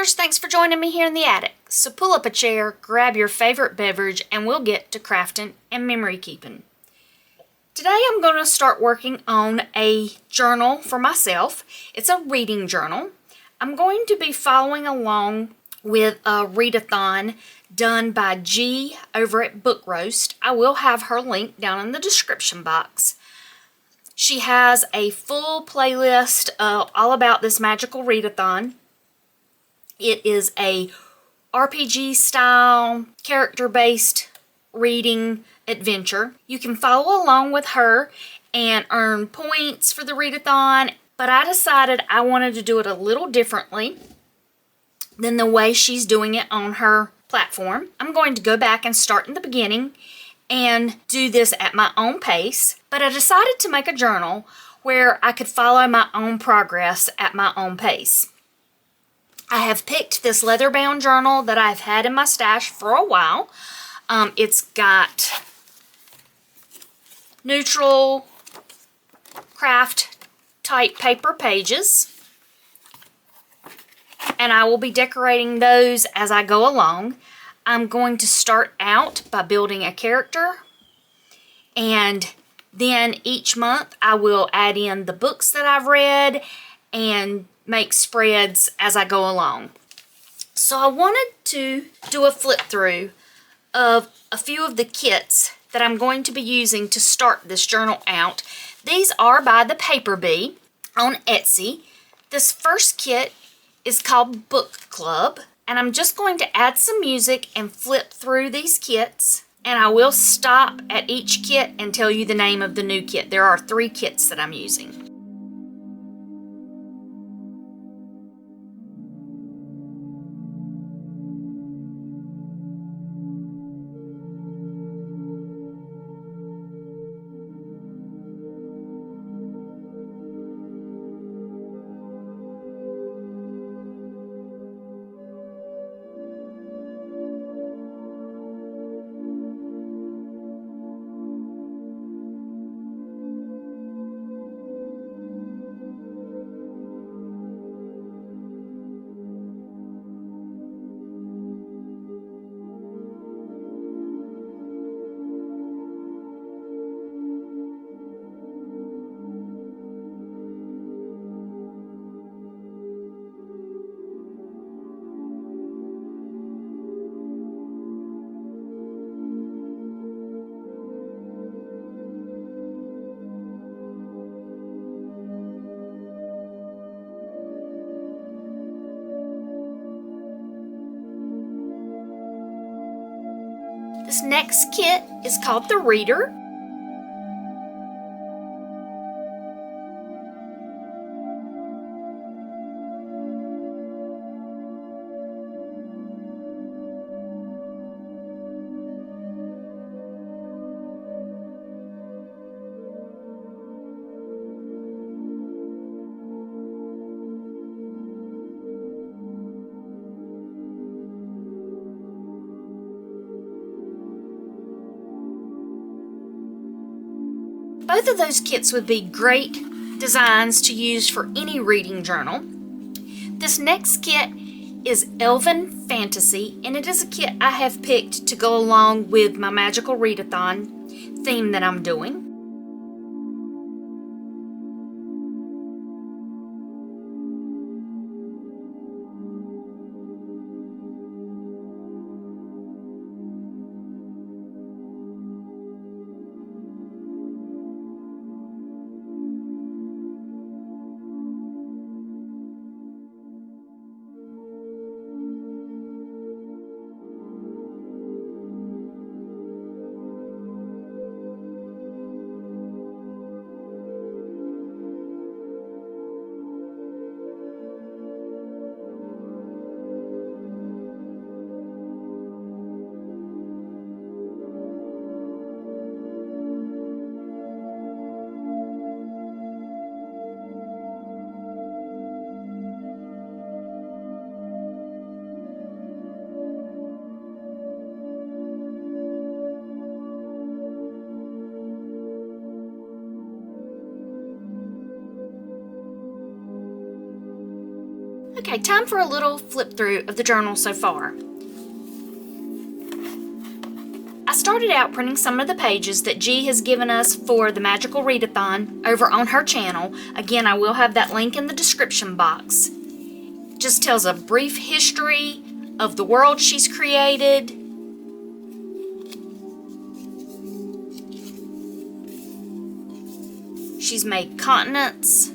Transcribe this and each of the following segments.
crafters, thanks for joining me here in the attic. So pull up a chair, grab your favorite beverage, and we'll get to crafting and memory keeping. Today I'm going to start working on a journal for myself. It's a reading journal. I'm going to be following along with a readathon done by G over at Book Roast. I will have her link down in the description box. She has a full playlist all about this Magical Readathon. It is a RPG style, character-based reading adventure. You can follow along with her and earn points for the readathon, but I decided I wanted to do it a little differently than the way she's doing it on her platform. I'm going to go back and start in the beginning and do this at my own pace, but I decided to make a journal where I could follow my own progress at my own pace. I have picked this leather-bound journal that I've had in my stash for a while. It's got neutral craft type paper pages, and I will be decorating those as I go along. I'm going to start out by building a character, and then each month I will add in the books that I've read and make spreads as I go along. So I wanted to do a flip through of a few of the kits that I'm going to be using to start this journal out. These are by the Paper Bee on Etsy. This first kit is called Book Club, and I'm just going to add some music and flip through these kits, and I will stop at each kit and tell you the name of the new kit. There are 3 kits that I'm using. This next kit is called the Reader. Both of those kits would be great designs to use for any reading journal. This next kit is Elven Fantasy, and it is a kit I have picked to go along with my Magical Readathon theme that I'm doing. Okay, time for a little flip through of the journal so far. I started out printing some of the pages that G has given us for the Magical Readathon over on her channel. Again, I will have that link in the description box. Just tells a brief history of the world she's created. She's made continents,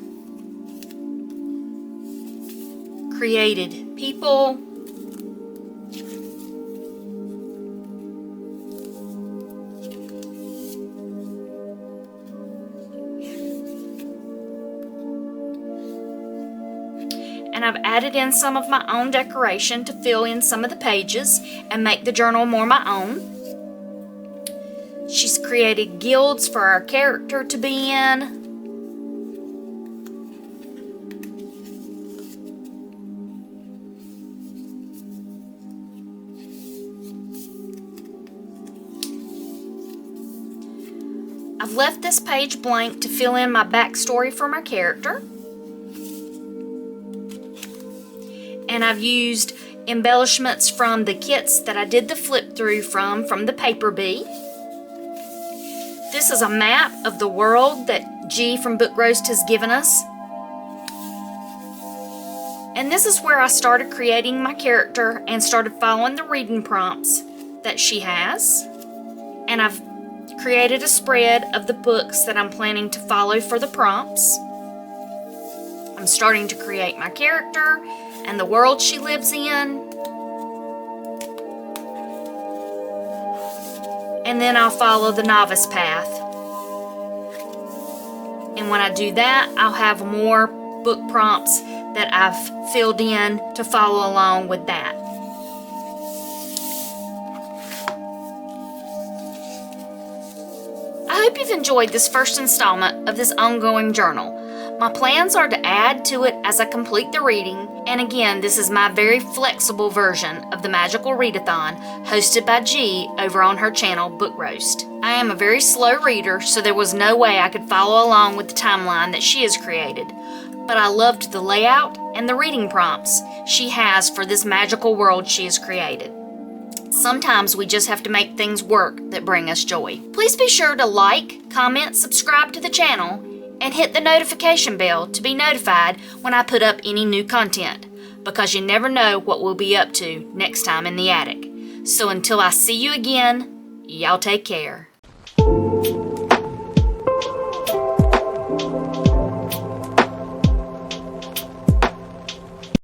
created people, and I've added in some of my own decoration to fill in some of the pages and make the journal more my own. She's created guilds for our character to be in. I've left this page blank to fill in my backstory for my character. And I've used embellishments from the kits that I did the flip through from the Paper Bee. This is a map of the world that G from Book Roast has given us. And this is where I started creating my character and started following the reading prompts that she has. And I've created a spread of the books that I'm planning to follow for the prompts. I'm starting to create my character and the world she lives in. And then I'll follow the novice path. And when I do that, I'll have more book prompts that I've filled in to follow along with that. I hope you've enjoyed this first installment of this ongoing journal. My plans are to add to it as I complete the reading, and again, this is my very flexible version of the Magical Readathon hosted by G over on her channel, Book Roast. I am a very slow reader, so there was no way I could follow along with the timeline that she has created, but I loved the layout and the reading prompts she has for this magical world she has created. Sometimes we just have to make things work that bring us joy. Please be sure to like, comment, subscribe to the channel, and hit the notification bell to be notified when I put up any new content, because you never know what we'll be up to next time in the attic. So until I see you again, y'all take care.